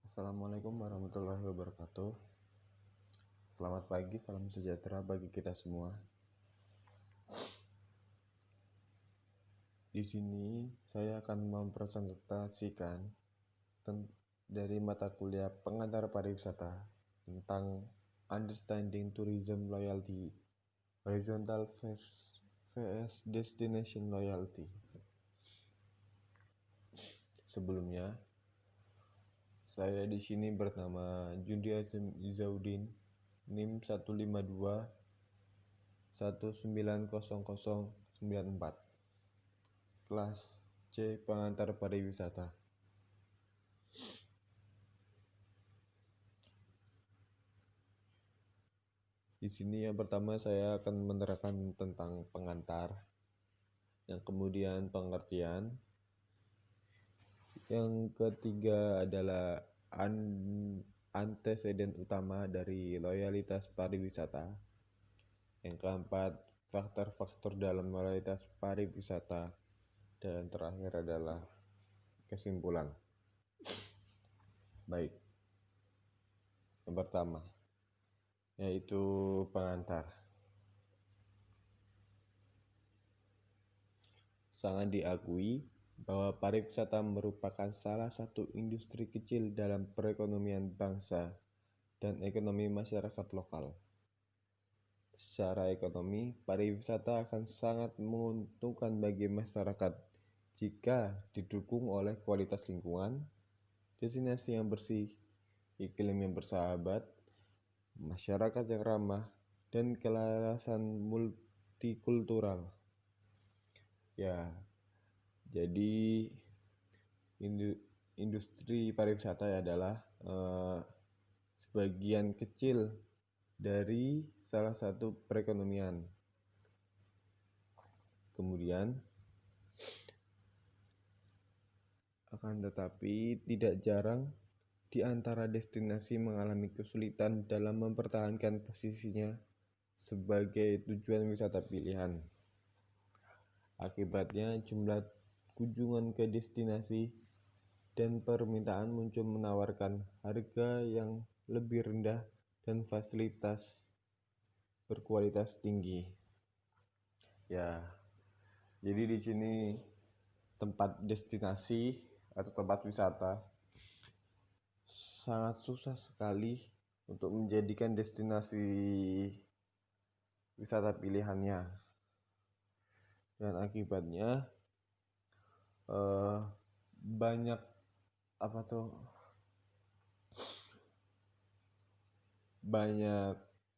Assalamualaikum warahmatullahi wabarakatuh. Selamat pagi, salam sejahtera bagi kita semua. Di sini saya akan mempresentasikan dari mata kuliah pengantar pariwisata tentang Understanding Tourism Loyalty, Horizontal vs Destination Loyalty. Sebelumnya, saya di sini bernama Jundi Azim Izaudin, NIM 152 1900094, kelas C pengantar pariwisata. Di sini yang pertama saya akan menerangkan tentang pengantar, yang kemudian pengertian, yang ketiga adalah anteseden utama dari loyalitas pariwisata, yang keempat faktor-faktor dalam loyalitas pariwisata, dan terakhir adalah kesimpulan. Baik, yang pertama yaitu pengantar. Sangat diakui bahwa pariwisata merupakan salah satu industri kecil dalam perekonomian bangsa dan ekonomi masyarakat lokal. Secara ekonomi, pariwisata akan sangat menguntungkan bagi masyarakat jika didukung oleh kualitas lingkungan, destinasi yang bersih, iklim yang bersahabat, masyarakat yang ramah, dan kelarasan multikultural. Ya, jadi industri pariwisata adalah sebagian kecil dari salah satu perekonomian. Kemudian, akan tetapi tidak jarang di antara destinasi mengalami kesulitan dalam mempertahankan posisinya sebagai tujuan wisata pilihan. Akibatnya, jumlah kunjungan ke destinasi dan permintaan muncul menawarkan harga yang lebih rendah dan fasilitas berkualitas tinggi. Ya, jadi di sini tempat destinasi atau tempat wisata sangat susah sekali untuk menjadikan destinasi wisata pilihannya, dan akibatnya banyak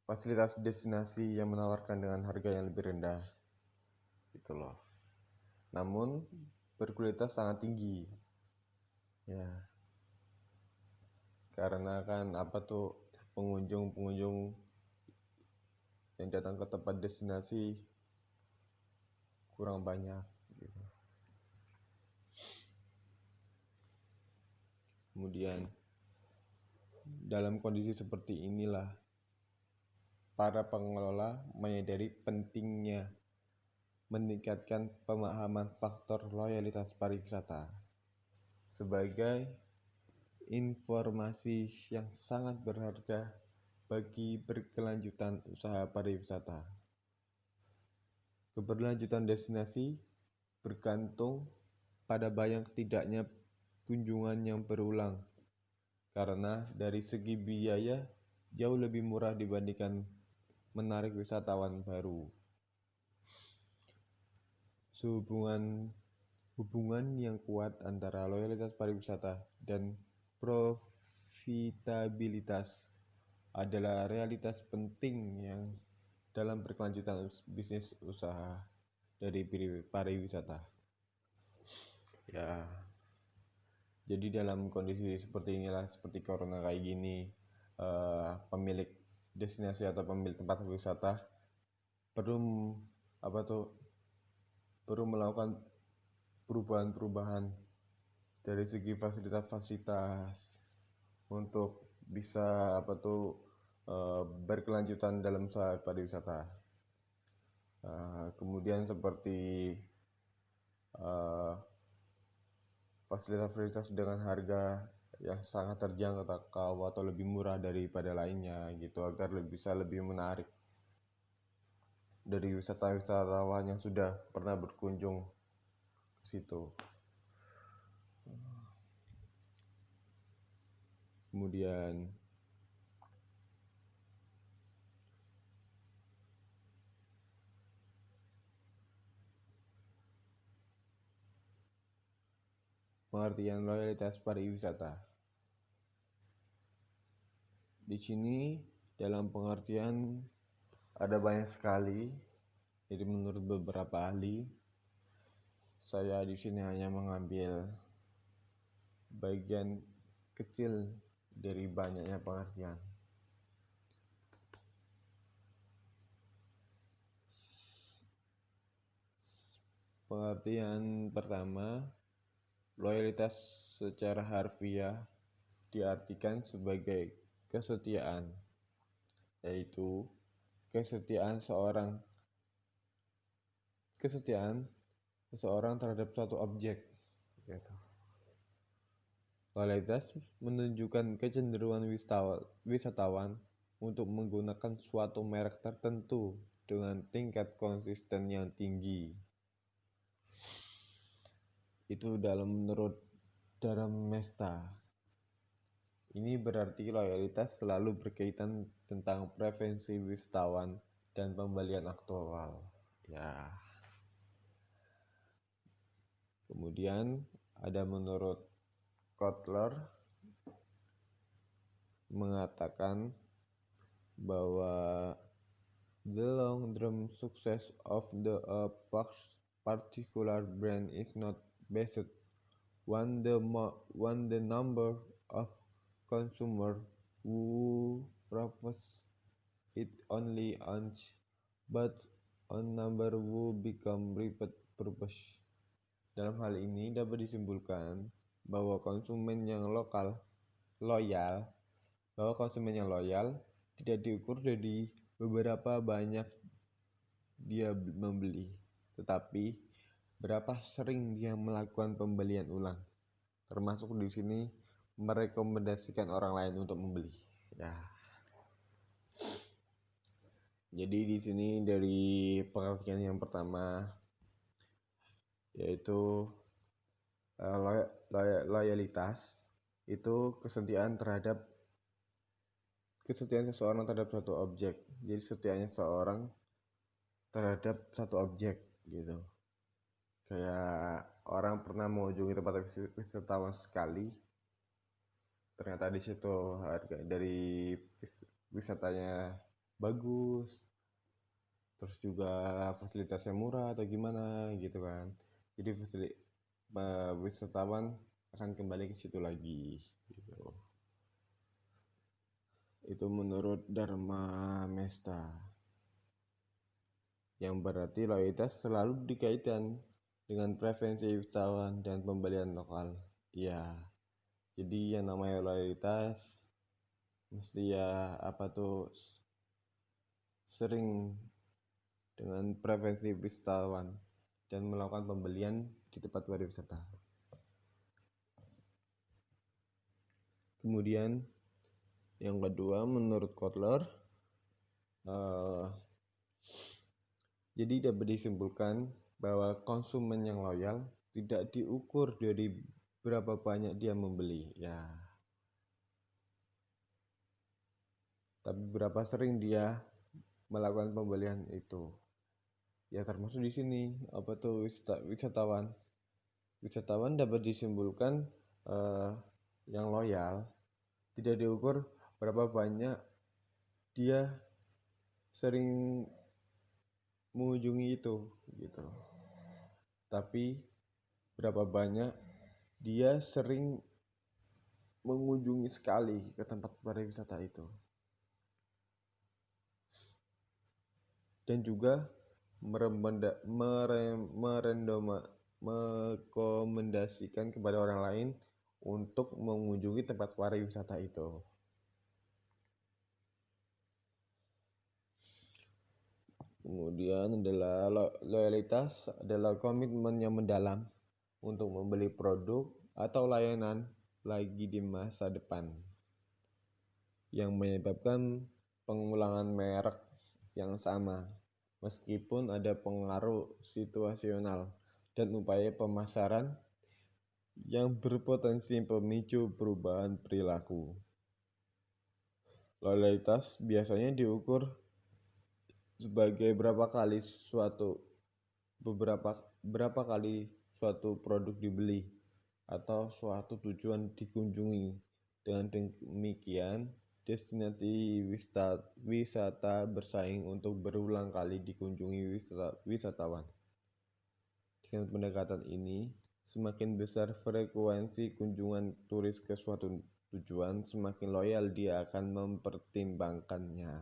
fasilitas destinasi yang menawarkan dengan harga yang lebih rendah gitu loh, namun berkualitas sangat tinggi ya, karena kan pengunjung yang datang ke tempat destinasi kurang banyak gitu. Kemudian dalam kondisi seperti inilah para pengelola menyadari pentingnya meningkatkan pemahaman faktor loyalitas pariwisata sebagai informasi yang sangat berharga bagi berkelanjutan usaha pariwisata. Keberlanjutan destinasi bergantung pada banyak tidaknya kunjungan yang berulang, karena dari segi biaya jauh lebih murah dibandingkan menarik wisatawan baru. Hubungan yang kuat antara loyalitas pariwisata dan profitabilitas adalah realitas penting yang dalam berkelanjutan bisnis usaha dari pariwisata. Ya, jadi dalam kondisi seperti inilah, seperti corona kayak gini, pemilik destinasi atau pemilik tempat wisata perlu melakukan perubahan dari segi fasilitas untuk bisa berkelanjutan dalam usaha pariwisata. Kemudian seperti fasilitas dengan harga yang sangat terjangkau atau lebih murah daripada lainnya gitu, agar bisa lebih menarik dari wisatawan yang sudah pernah berkunjung ke situ. Kemudian pengertian loyalitas pariwisata. Di sini dalam pengertian ada banyak sekali. Jadi menurut beberapa ahli, saya di sini hanya mengambil bagian kecil dari banyaknya pengertian. Pengertian pertama, loyalitas secara harfiah diartikan sebagai kesetiaan, yaitu kesetiaan seseorang terhadap suatu objek. Gitu. Loyalitas menunjukkan kecenderungan wisatawan untuk menggunakan suatu merek tertentu dengan tingkat konsisten yang tinggi. Itu menurut Dharamesta. Ini berarti loyalitas selalu berkaitan tentang preferensi wisatawan dan pembelian aktual. Ya. Kemudian ada menurut Kotler mengatakan bahwa the long-term success of a particular brand is not based on the number of consumers who profess it only once, but on number who become repeat purchase. Dalam hal ini dapat disimpulkan bahwa konsumen yang loyal tidak diukur dari beberapa banyak dia membeli, tetapi berapa sering dia melakukan pembelian ulang, termasuk di sini merekomendasikan orang lain untuk membeli. Ya. Jadi di sini dari pengertian yang pertama yaitu loyalitas itu kesetiaan seseorang terhadap suatu objek. Jadi setianya seorang terhadap satu objek gitu. Kayak orang pernah mengunjungi tempat wisatawan sekali, ternyata di situ harga dari wisatanya bagus, terus juga fasilitasnya murah atau gimana gitu kan. Jadi wisatawan akan kembali ke situ lagi gitu. Itu menurut Dharamesta, yang berarti loyalitas selalu dikaitkan dengan preferensi wisatawan dan pembelian lokal. Ya, jadi yang namanya loyalitas mesti sering dengan preferensi wisatawan dan melakukan pembelian di tempat pariwisata. Kemudian yang kedua menurut Kotler, jadi dapat disimpulkan bahwa konsumen yang loyal tidak diukur dari berapa banyak dia membeli, ya, tapi berapa sering dia melakukan pembelian itu. Ya termasuk di sini wisatawan. Wisatawan dapat disimpulkan yang loyal tidak diukur berapa banyak dia sering mengunjungi itu gitu, tapi berapa banyak dia sering mengunjungi sekali ke tempat pariwisata itu, dan juga merekomendasikan kepada orang lain untuk mengunjungi tempat pariwisata itu. Kemudian adalah loyalitas adalah komitmen yang mendalam untuk membeli produk atau layanan lagi di masa depan, yang menyebabkan pengulangan merek yang sama, meskipun ada pengaruh situasional dan upaya pemasaran yang berpotensi pemicu perubahan perilaku. Loyalitas biasanya diukur sebagai berapa kali suatu produk dibeli atau suatu tujuan dikunjungi. Dengan demikian, destinasi wisata bersaing untuk berulang kali dikunjungi wisatawan. Dengan pendekatan ini, semakin besar frekuensi kunjungan turis ke suatu tujuan, semakin loyal dia akan mempertimbangkannya.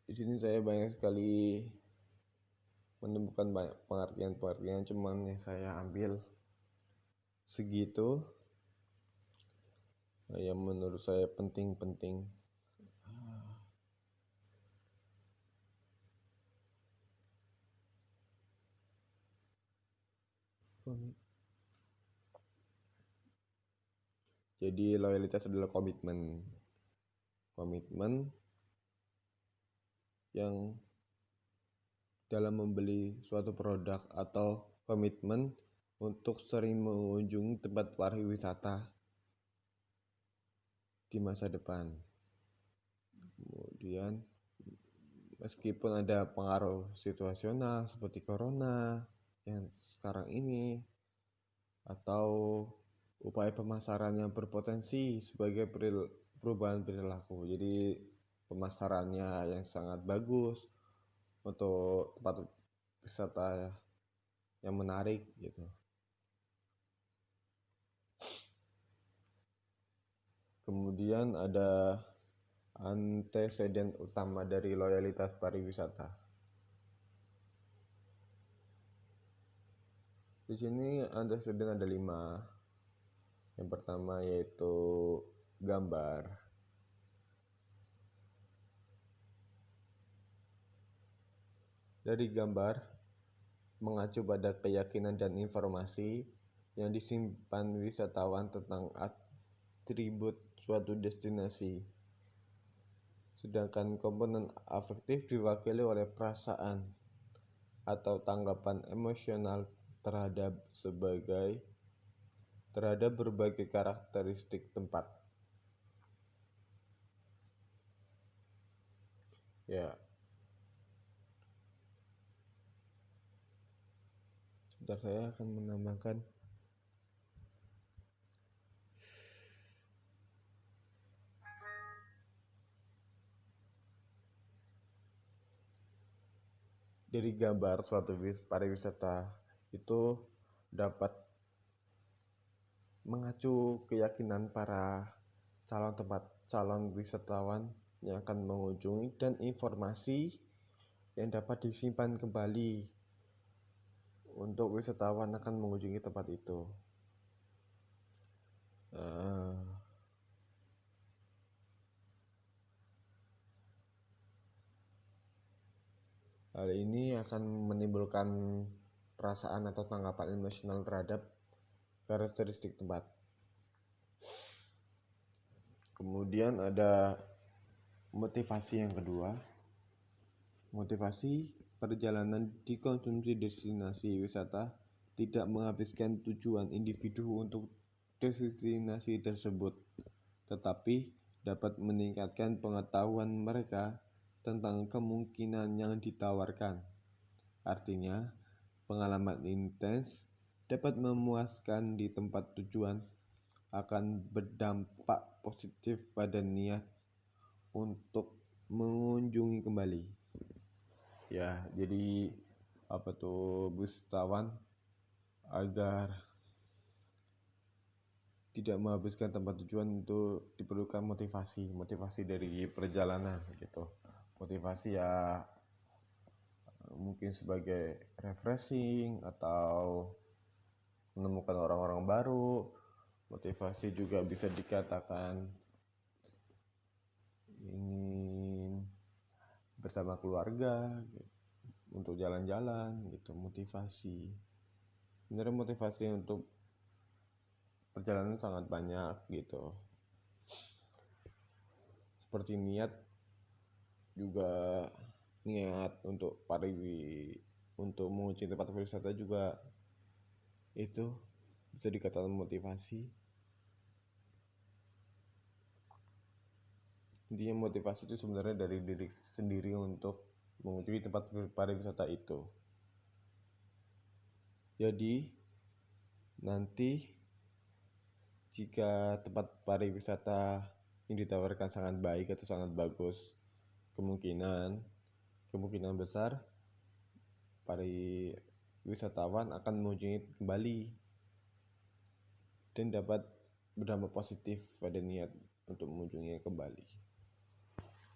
Di sini saya banyak sekali menemukan banyak pengertian-pengertian, cuman yang saya ambil segitu yang menurut saya penting-penting. Jadi loyalitas adalah komitmen yang dalam membeli suatu produk, atau komitmen untuk sering mengunjungi tempat pariwisata di masa depan. Kemudian meskipun ada pengaruh situasional seperti corona yang sekarang ini, atau upaya pemasaran yang berpotensi sebagai perubahan perilaku, jadi pemasarannya yang sangat bagus untuk tempat wisata yang menarik gitu. Kemudian ada anteseden utama dari loyalitas pariwisata. Di sini anteseden ada 5. Yang pertama yaitu gambar. Dari gambar mengacu pada keyakinan dan informasi yang disimpan wisatawan tentang atribut suatu destinasi. Sedangkan komponen afektif diwakili oleh perasaan atau tanggapan emosional terhadap berbagai karakteristik tempat. Ya. Sebentar, saya akan menambahkan. Dari gambar suatu pariwisata itu dapat mengacu keyakinan para calon wisatawan yang akan mengunjungi, dan informasi yang dapat disimpan kembali untuk wisatawan akan mengunjungi tempat itu. Hal ini akan menimbulkan perasaan atau tanggapan emosional terhadap karakteristik tempat. Kemudian ada motivasi yang kedua. Motivasi perjalanan dikonsumsi destinasi wisata tidak menghabiskan tujuan individu untuk destinasi tersebut, tetapi dapat meningkatkan pengetahuan mereka tentang kemungkinan yang ditawarkan. Artinya, pengalaman intens dapat memuaskan di tempat tujuan akan berdampak positif pada niat untuk mengunjungi kembali. Ya, jadi wisatawan agar tidak menghabiskan tempat tujuan itu diperlukan motivasi dari perjalanan gitu. Motivasi ya mungkin sebagai refreshing atau menemukan orang-orang baru. Motivasi juga bisa dikatakan ingin bersama keluarga gitu, untuk jalan-jalan gitu, motivasi. sebenarnya motivasi untuk perjalanan sangat banyak gitu. Seperti niat juga, niat untuk untuk mengunjungi tempat wisata juga itu bisa dikatakan motivasi. Intinya motivasi itu sebenarnya dari diri sendiri untuk mengunjungi tempat pariwisata itu. Jadi nanti jika tempat pariwisata yang ditawarkan sangat baik atau sangat bagus, kemungkinan besar wisatawan akan mengunjungi kembali dan dapat berdampak positif pada niat untuk mengunjunginya kembali.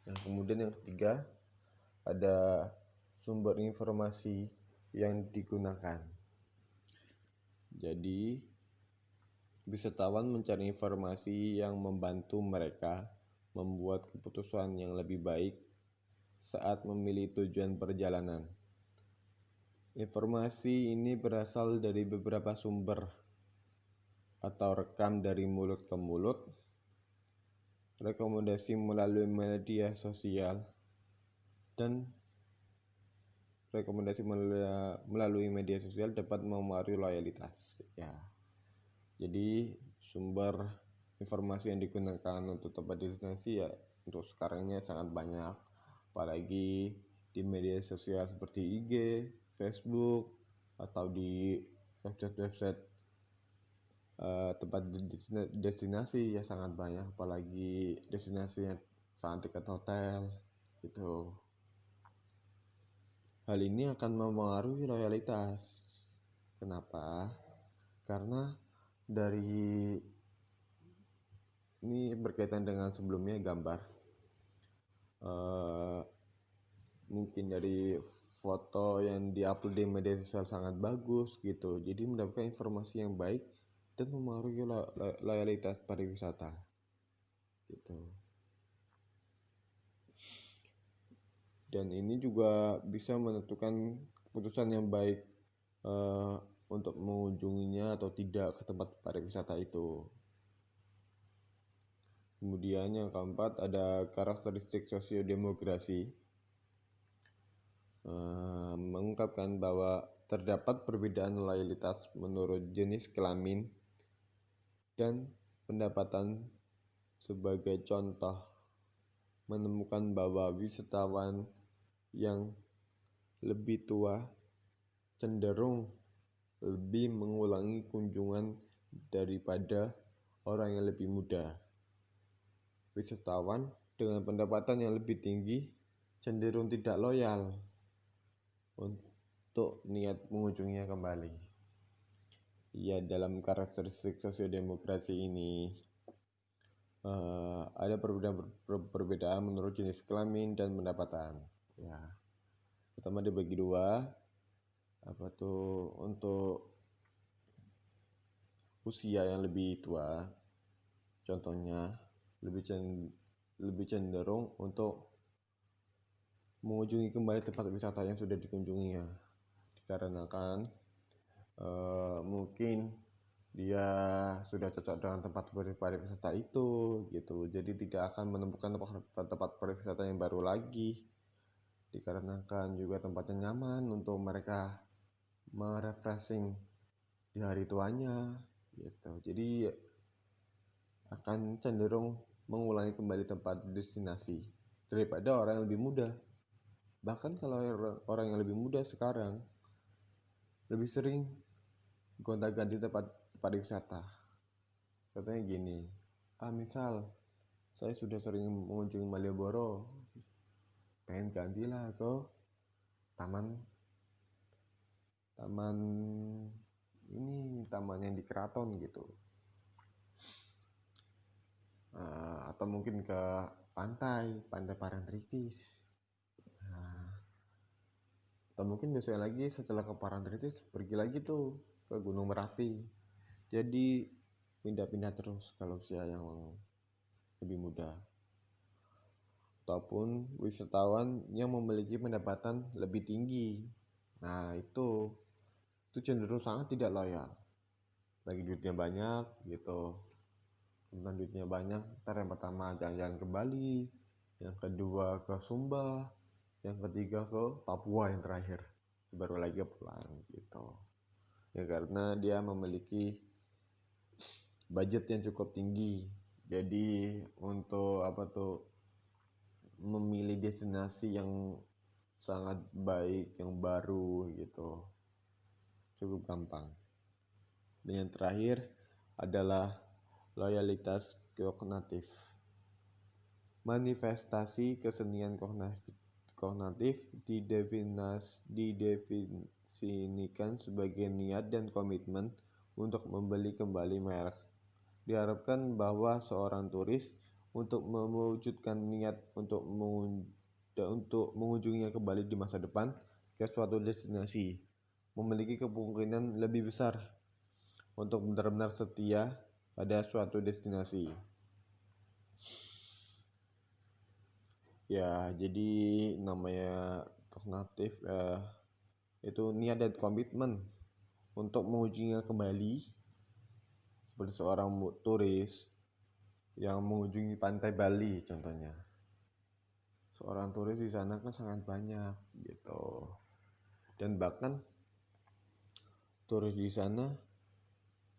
Nah, kemudian yang ketiga, ada sumber informasi yang digunakan. Jadi, wisatawan mencari informasi yang membantu mereka membuat keputusan yang lebih baik saat memilih tujuan perjalanan. Informasi ini berasal dari beberapa sumber atau rekam dari mulut ke mulut, rekomendasi melalui media sosial, dan rekomendasi melalui media sosial dapat mempengaruhi loyalitas. Ya, jadi sumber informasi yang digunakan untuk tempat destinasi ya untuk sekarang ini sangat banyak, apalagi di media sosial seperti IG, Facebook, atau di website tempat destinasi ya sangat banyak, apalagi destinasi yang sangat dekat hotel gitu. Hal ini akan mempengaruhi loyalitas. Kenapa? Karena dari ini berkaitan dengan sebelumnya gambar. Mungkin dari foto yang diupload di media sosial sangat bagus gitu, jadi mendapatkan informasi yang baik dan mempengaruhi loyalitas pariwisata gitu. Dan ini juga bisa menentukan keputusan yang baik untuk mengunjunginya atau tidak ke tempat pariwisata itu. Kemudian yang keempat ada karakteristik sosiodemografi. Mengungkapkan bahwa terdapat perbedaan loyalitas menurut jenis kelamin dan pendapatan. Sebagai contoh, menemukan bahwa wisatawan yang lebih tua cenderung lebih mengulangi kunjungan daripada orang yang lebih muda. Wisatawan dengan pendapatan yang lebih tinggi cenderung tidak loyal untuk niat mengunjunginya kembali. Ya, dalam karakteristik sosiodemografi ini ada perbedaan menurut jenis kelamin dan pendapatan. Ya, pertama dibagi dua, untuk usia yang lebih tua, contohnya lebih cenderung untuk mengunjungi kembali tempat wisata yang sudah dikunjunginya, dikarenakan mungkin dia sudah cocok dengan tempat pariwisata itu gitu, jadi tidak akan menemukan tempat pariwisata yang baru lagi, dikarenakan juga tempatnya nyaman untuk mereka merefreshing di hari tuanya gitu. Jadi akan cenderung mengulangi kembali tempat destinasi daripada orang yang lebih muda. Bahkan kalau orang yang lebih muda sekarang lebih sering gonta-ganti tempat pariwisata. Contohnya gini, misal saya sudah sering mengunjungi Malioboro, pengen gantilah ke taman yang di keraton gitu, atau mungkin ke pantai Parangtritis. Atau mungkin besoknya lagi setelah ke Parangtritis pergi lagi tuh ke Gunung Merapi. Jadi pindah-pindah terus kalau usia yang lebih muda. Ataupun wisatawan yang memiliki pendapatan lebih tinggi. Nah, itu itu cenderung sangat tidak loyal. Lagi duitnya banyak gitu, tentang duitnya banyak, ntar yang pertama jalan-jalan ke Bali, yang kedua ke Sumba, yang ketiga ke Papua, yang terakhir baru lagi pulang gitu. Ya karena dia memiliki budget yang cukup tinggi, jadi untuk memilih destinasi yang sangat baik, yang baru gitu, cukup gampang. Dan yang terakhir adalah loyalitas kognitif. Manifestasi kesenian kognitif didefinisikan sebagai niat dan komitmen untuk membeli kembali merek. Diharapkan bahwa seorang turis untuk mewujudkan niat untuk mengunjunginya kembali di masa depan ke suatu destinasi, memiliki kemungkinan lebih besar untuk benar-benar setia pada suatu destinasi. Ya, jadi namanya kognitif itu niat dan komitmen untuk mengunjunginya kembali, seperti seorang turis yang mengunjungi pantai Bali contohnya. Seorang turis di sana kan sangat banyak gitu. Dan bahkan turis di sana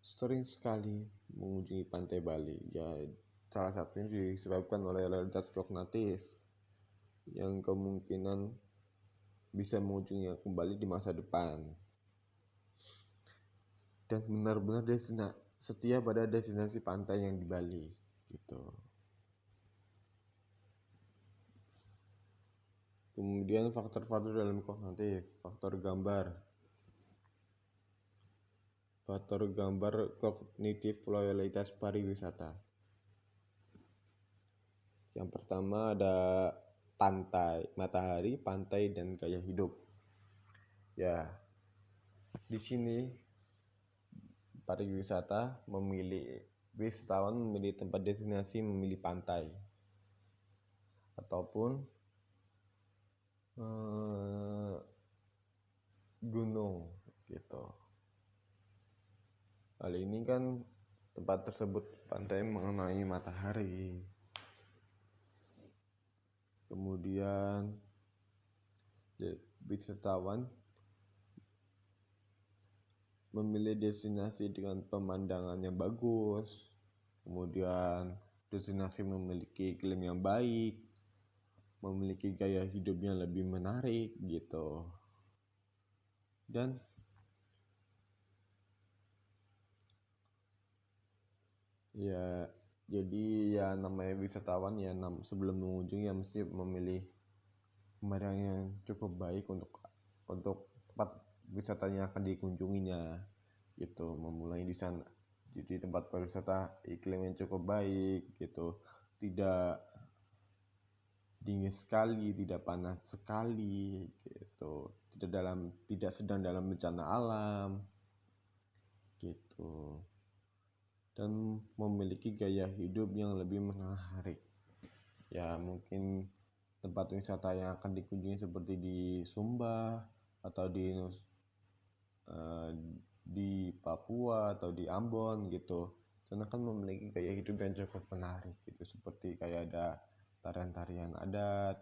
sering sekali mengunjungi pantai Bali. Ya, salah satunya disebabkan oleh loyalitas kognitif yang kemungkinan bisa mengunjunginya kembali di masa depan. Dan benar-benar setia pada destinasi pantai yang di Bali gitu. Kemudian faktor-faktor dalam kognitif, faktor gambar kognitif loyalitas pariwisata. Yang pertama ada pantai, matahari, pantai, dan gaya hidup. Ya, di sini wisatawan memilih tempat destinasi, memilih pantai ataupun gunung gitu. Hal ini kan tempat tersebut pantai mengenai matahari. Kemudian wisatawan memilih destinasi dengan pemandangan yang bagus, kemudian destinasi memiliki iklim yang baik, memiliki gaya hidup yang lebih menarik gitu. Dan ya, jadi ya namanya wisatawan ya sebelum mengunjungi ya mesti memilih pemandangan yang cukup baik untuk tempat wisatanya akan dikunjunginya gitu. Memulai di sana, jadi tempat pariwisata iklim yang cukup baik gitu, tidak dingin sekali, tidak panas sekali gitu, tidak sedang dalam bencana alam gitu, dan memiliki gaya hidup yang lebih menarik. Ya mungkin tempat wisata yang akan dikunjungi seperti di Sumba atau di Papua atau di Ambon gitu, karena kan memiliki gaya hidup yang cukup menarik gitu, seperti kayak ada tarian-tarian adat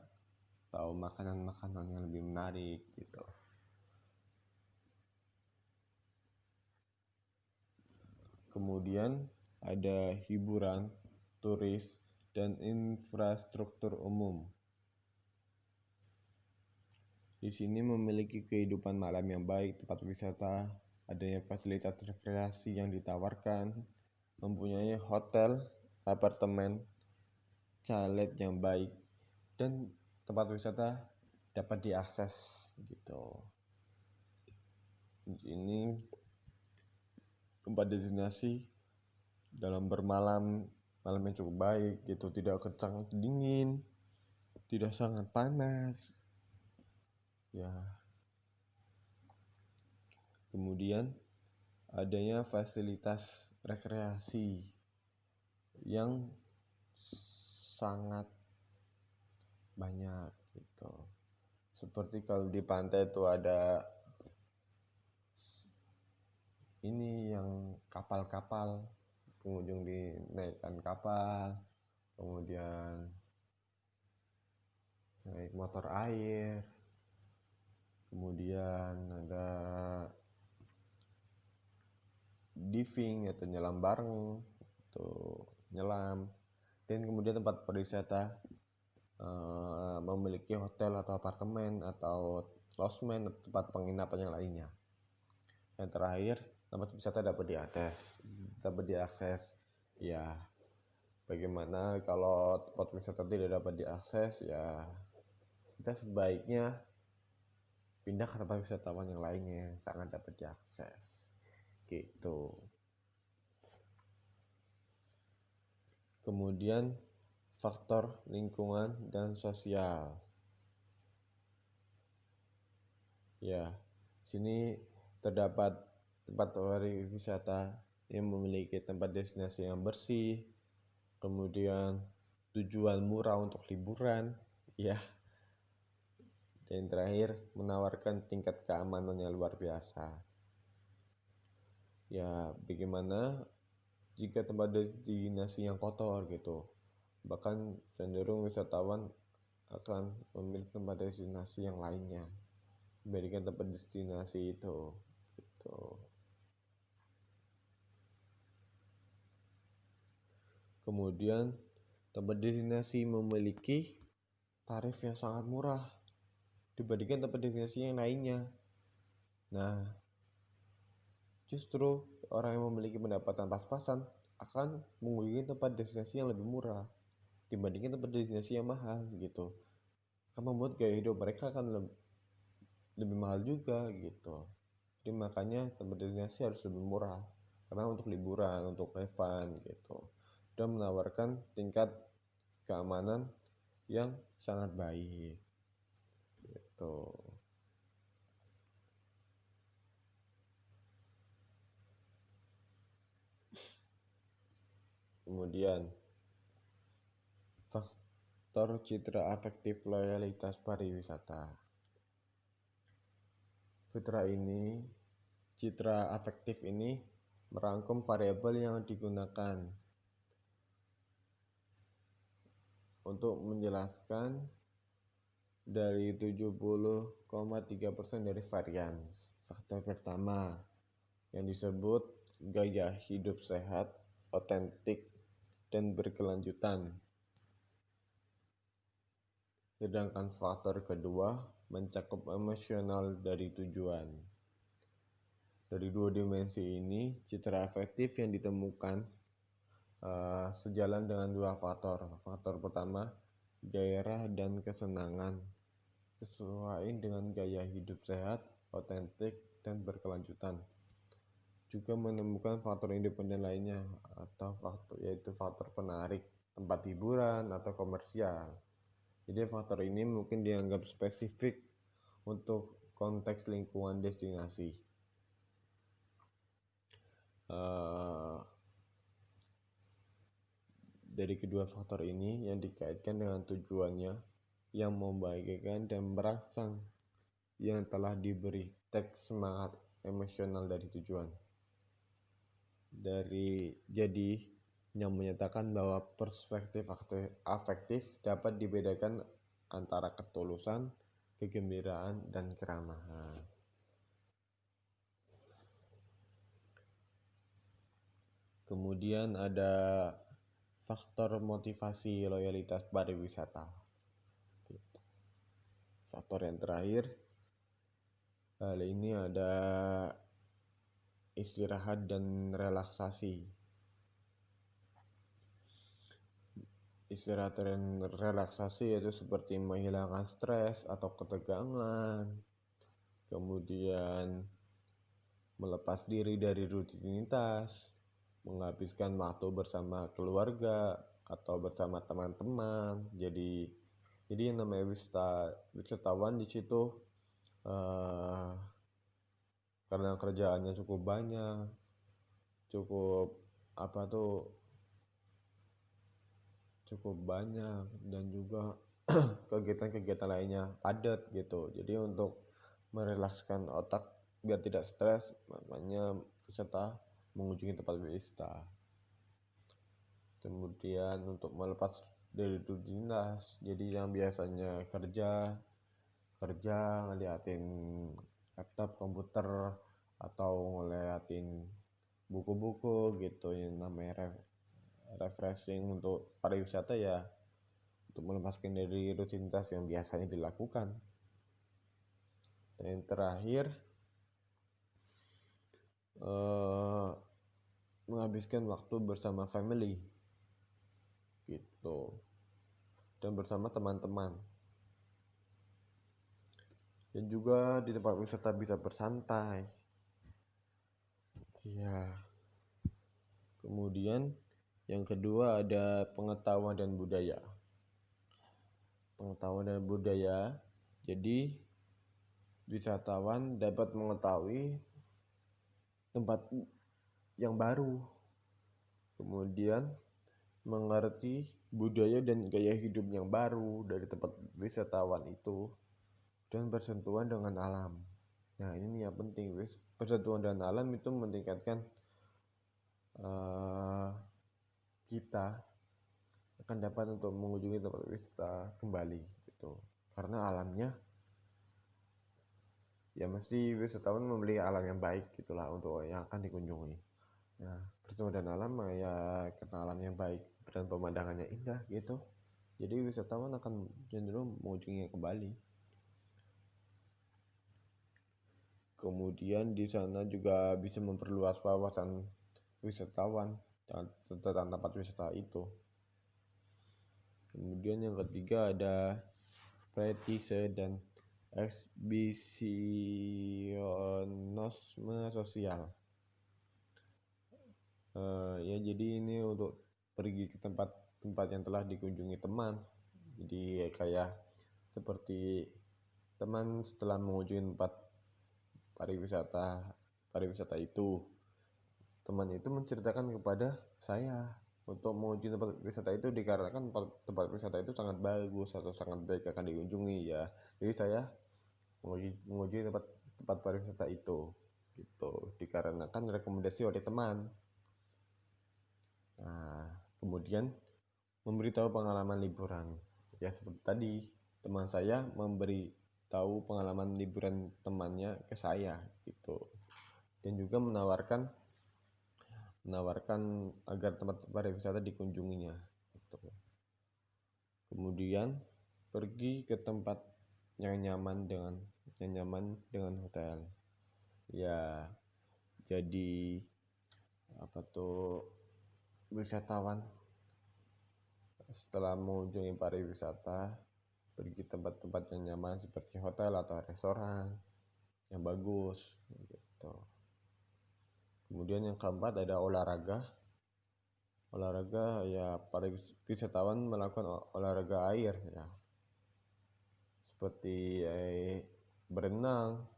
atau makanan-makanan yang lebih menarik gitu. Kemudian ada hiburan, turis, dan infrastruktur umum. Di sini memiliki kehidupan malam yang baik, tempat wisata, adanya fasilitas rekreasi yang ditawarkan, mempunyai hotel, apartemen, chalet yang baik, dan tempat wisata dapat diakses gitu. Ini tempat destinasi dalam bermalam, malam yang cukup baik gitu, tidak sangat dingin, tidak sangat panas. Ya. Kemudian adanya fasilitas rekreasi yang sangat banyak gitu. Seperti kalau di pantai itu ada ini yang kapal-kapal, pengunjung dinaikkan kapal, kemudian naik motor air, kemudian ada diving atau nyelam bareng, itu nyelam. Dan kemudian tempat pariwisata memiliki hotel atau apartemen atau lodgement atau tempat penginapan yang lainnya. Yang terakhir, tempat wisata dapat diakses. Ya, bagaimana kalau tempat wisata tidak dapat diakses? Ya, kita sebaiknya pindah ke tempat wisatawan yang lainnya yang sangat dapat diakses. Gitu. Kemudian faktor lingkungan dan sosial. Ya, sini terdapat tempat wisata yang memiliki tempat destinasi yang bersih, kemudian tujuan murah untuk liburan, ya. Dan terakhir, menawarkan tingkat keamanan yang luar biasa. Ya, bagaimana jika tempat destinasi yang kotor gitu? Bahkan cenderung wisatawan akan memilih tempat destinasi yang lainnya dibandingkan tempat destinasi itu gitu. Kemudian tempat destinasi memiliki tarif yang sangat murah dibandingkan tempat destinasi yang lainnya. Nah, justru orang yang memiliki pendapatan pas-pasan akan mengunjungi tempat destinasi yang lebih murah dibandingkan tempat destinasi yang mahal gitu. Akan membuat gaya hidup mereka akan lebih mahal juga gitu. Jadi makanya tempat destinasi harus lebih murah karena untuk liburan, untuk have fun gitu, dan menawarkan tingkat keamanan yang sangat baik gitu. Kemudian faktor citra afektif loyalitas pariwisata. Citra afektif ini merangkum variabel yang digunakan untuk menjelaskan dari 70,3% dari varians. Faktor pertama yang disebut gaya hidup sehat, otentik, dan berkelanjutan. Sedangkan faktor kedua mencakup emosional dari tujuan. Dari dua dimensi ini, citra afektif yang ditemukan sejalan dengan dua faktor. Faktor pertama, gairah dan kesenangan, sesuai dengan gaya hidup sehat, otentik, dan berkelanjutan. Juga menemukan faktor independen lainnya yaitu faktor penarik, tempat hiburan atau komersial. Jadi faktor ini mungkin dianggap spesifik untuk konteks lingkungan destinasi. Dari kedua faktor ini yang dikaitkan dengan tujuannya yang membahagiakan dan merangsang yang telah diberi teks semangat emosional dari tujuan. Jadi yang menyatakan bahwa perspektif afektif dapat dibedakan antara ketulusan, kegembiraan, dan keramahan. Kemudian ada faktor motivasi loyalitas pariwisata. Faktor yang terakhir, hal ini ada istirahat dan relaksasi. Istirahat dan relaksasi yaitu seperti menghilangkan stres atau ketegangan, kemudian melepas diri dari rutinitas, menghabiskan waktu bersama keluarga atau bersama teman-teman. Jadi yang namanya wisatawan di situ karena kerjaannya cukup banyak, cukup banyak, dan juga kegiatan-kegiatan lainnya padat gitu. Jadi untuk merelakskan otak biar tidak stres, makanya peserta mengunjungi tempat wisata. Kemudian untuk melepas dari rutinitas, jadi yang biasanya kerja ngeliatin laptop, komputer, atau ngeliatin buku-buku gitu, yang namanya refreshing untuk pariwisata ya, untuk melepaskan dari rutinitas yang biasanya dilakukan. Dan yang terakhir, menghabiskan waktu bersama family gitu, dan bersama teman-teman. Dan juga di tempat wisata bisa bersantai ya. Kemudian yang kedua ada pengetahuan dan budaya. Jadi wisatawan dapat mengetahui tempat yang baru, kemudian mengerti budaya dan gaya hidup yang baru dari tempat wisatawan itu, dan bersentuhan dengan alam. Nah, ini yang penting, bersentuhan dengan alam itu meningkatkan kita akan dapat untuk mengunjungi tempat wisata kembali gitu, karena alamnya ya mesti wisatawan memiliki alam yang baik gitulah untuk yang akan dikunjungi. Nah, bertemu dengan alam ya karena alam yang baik dan pemandangannya indah gitu, jadi wisatawan akan cenderung mengunjunginya kembali. Kemudian di sana juga bisa memperluas wawasan wisatawan tentang tempat wisata itu. Kemudian yang ketiga ada prestige dan eksibisionisme sosial. Ya jadi ini untuk pergi ke tempat yang telah dikunjungi teman. Jadi kayak seperti teman setelah mengunjungi tempat pariwisata itu, teman itu menceritakan kepada saya untuk mengunjungi tempat wisata itu dikarenakan tempat wisata itu sangat bagus atau sangat baik akan dikunjungi ya. Jadi saya mengunjungi tempat pariwisata itu gitu dikarenakan rekomendasi oleh teman. Nah, kemudian memberitahu pengalaman liburan ya, seperti tadi teman saya memberitahu pengalaman liburan temannya ke saya gitu, dan juga menawarkan agar tempat pariwisata dikunjunginya gitu. Kemudian pergi ke tempat yang nyaman dengan hotel ya. Jadi wisatawan setelah mengunjungi pariwisata pergi ke tempat-tempat yang nyaman seperti hotel atau restoran yang bagus gitu. Kemudian yang keempat ada olahraga ya, para wisatawan melakukan olahraga air ya, seperti berenang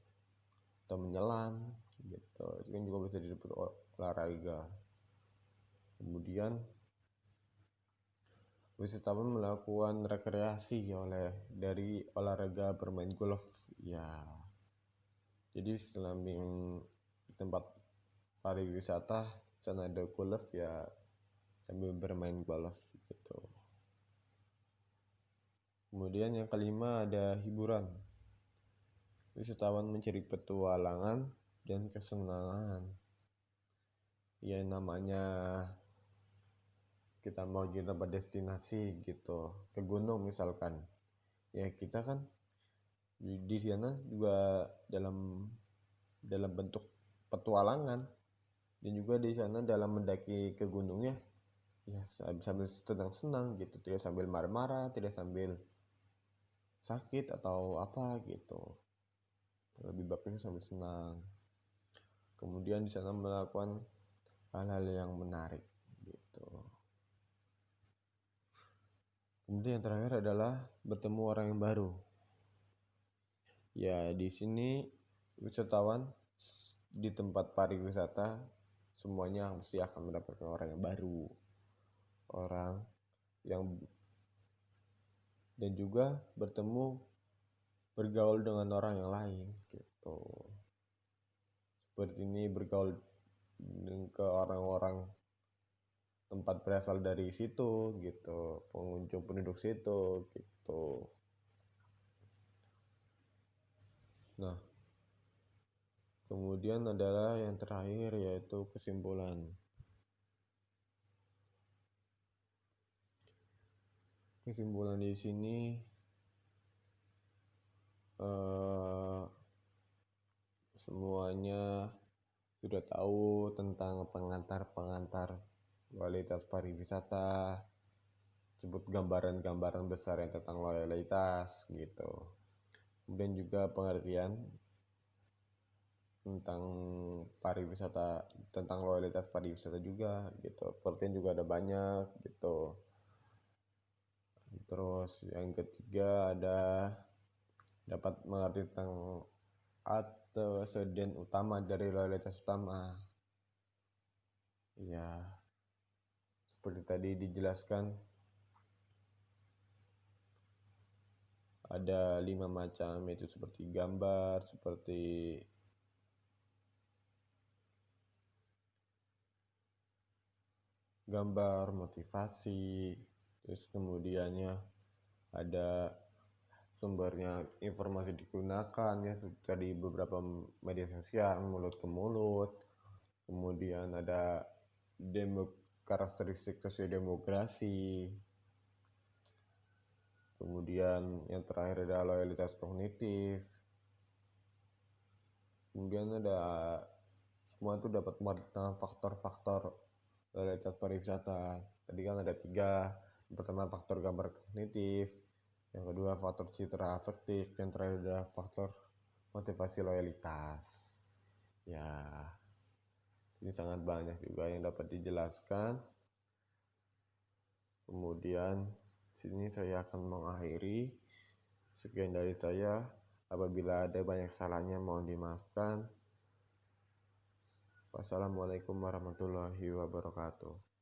atau menyelam gitu, itu kan juga bisa disebut olahraga. Kemudian wisatawan melakukan rekreasi dari olahraga bermain golf ya. Jadi setelah tempat pariwisata sana ada golf ya, sambil bermain golf gitu. Kemudian yang kelima ada hiburan. Wisatawan mencari petualangan dan kesenangan. Ya namanya kita mau ke tempat destinasi gitu, ke gunung misalkan. Ya kita kan di sana juga dalam bentuk petualangan, dan juga di sana dalam mendaki ke gunungnya ya sambil senang-senang gitu, tidak sambil marah-marah, tidak sambil sakit atau apa gitu, lebih bagusnya sambil senang. Kemudian di sana melakukan hal-hal yang menarik gitu. Kemudian yang terakhir adalah bertemu orang yang baru. Ya di sini wisatawan di tempat pariwisata semuanya pasti akan mendapatkan orang yang baru, dan juga bergaul dengan orang yang lain gitu. Seperti ini bergaul ke orang-orang tempat berasal dari situ gitu, pengunjung penduduk situ gitu. Nah, kemudian adalah yang terakhir yaitu kesimpulan. Kesimpulan di sini semuanya sudah tahu tentang pengantar-pengantar loyalitas pariwisata, sebut gambaran-gambaran besar yang tentang loyalitas gitu. Kemudian juga pengertian tentang pariwisata, tentang loyalitas pariwisata juga gitu. Pengertian juga ada banyak gitu. Terus yang ketiga ada dapat mengerti tentang antecedent utama dari loyalitas utama. Ya, seperti tadi dijelaskan, ada 5 macam, yaitu seperti gambar, seperti gambar, motivasi, terus kemudiannya ada sumbernya, informasi digunakan ya dari beberapa media sosial, mulut ke mulut. Kemudian ada karakteristik sosiodemografi. Kemudian yang terakhir ada loyalitas kognitif. Kemudian ada semua itu dapat mengenal faktor-faktor loyalitas pariwisata. Tadi kan ada 3. Yang pertama faktor gambar kognitif, yang kedua faktor citra afektif, yang terakhir adalah faktor motivasi loyalitas. Ya, ini sangat banyak juga yang dapat dijelaskan. Kemudian sini saya akan mengakhiri. Sekian dari saya. Apabila ada banyak salahnya mohon dimaafkan. Wassalamualaikum warahmatullahi wabarakatuh.